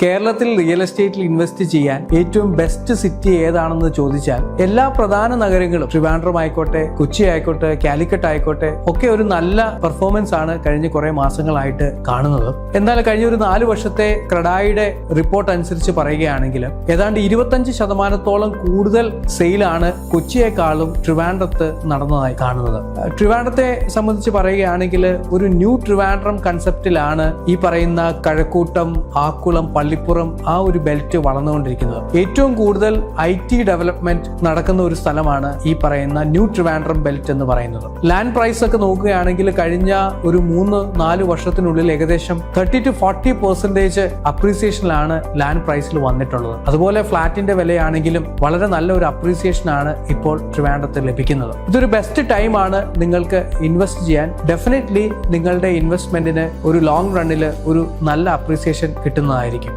കേരളത്തിൽ റിയൽ എസ്റ്റേറ്റിൽ ഇൻവെസ്റ്റ് ചെയ്യാൻ ഏറ്റവും ബെസ്റ്റ് സിറ്റി ഏതാണെന്ന് ചോദിച്ചാൽ എല്ലാ പ്രധാന നഗരങ്ങളും ട്രിവാൻഡ്രം ആയിക്കോട്ടെ, കൊച്ചി ആയിക്കോട്ടെ, കാലിക്കറ്റ് ആയിക്കോട്ടെ ഒക്കെ ഒരു നല്ല പെർഫോമൻസ് ആണ് കഴിഞ്ഞ കുറെ മാസങ്ങളായിട്ട് കാണുന്നത്. എന്തായാലും കഴിഞ്ഞ ഒരു 4 വർഷത്തെ ക്രെഡായിയുടെ റിപ്പോർട്ട് അനുസരിച്ച് പറയുകയാണെങ്കിൽ ഏതാണ്ട് 25% കൂടുതൽ സെയിലാണ് കൊച്ചിയെക്കാളും ട്രിവാൻഡ്രത്ത് നടന്നതായി കാണുന്നത്. ട്രിവാൻഡ്രത്തെ സംബന്ധിച്ച് പറയുകയാണെങ്കിൽ ഒരു ന്യൂ ട്രിവാൻഡ്രം കൺസെപ്റ്റിലാണ് ഈ പറയുന്ന കഴക്കൂട്ടം, ആക്കുളം, പള്ളിപ്പുറം ആ ഒരു ബെൽറ്റ് വളർന്നുകൊണ്ടിരിക്കുന്നത്. ഏറ്റവും കൂടുതൽ IT ഡെവലപ്മെന്റ് നടക്കുന്ന ഒരു സ്ഥലമാണ് ഈ പറയുന്ന ന്യൂ ട്രിവാൻഡ്രം ബെൽറ്റ് എന്ന് പറയുന്നത്. ലാൻഡ് പ്രൈസ് ഒക്കെ നോക്കുകയാണെങ്കിൽ കഴിഞ്ഞ ഒരു 3-4 വർഷത്തിനുള്ളിൽ ഏകദേശം 30-40% അപ്രീസിയേഷനിലാണ് ലാൻഡ് പ്രൈസിൽ വന്നിട്ടുള്ളത്. അതുപോലെ ഫ്ലാറ്റിന്റെ വിലയാണെങ്കിലും വളരെ നല്ല ഒരു അപ്രീസിയേഷൻ ആണ് ഇപ്പോൾ ട്രിവാൻഡ്രത്ത് ലഭിക്കുന്നത്. ഇതൊരു ബെസ്റ്റ് ടൈമാണ് നിങ്ങൾക്ക് ഇൻവെസ്റ്റ് ചെയ്യാൻ. ഡെഫിനറ്റ്ലി നിങ്ങളുടെ ഇൻവെസ്റ്റ്മെന്റിന് ഒരു ലോങ് റണ്ണിൽ ഒരു നല്ല അപ്രീസിയേഷൻ കിട്ടുന്നതായിരിക്കും.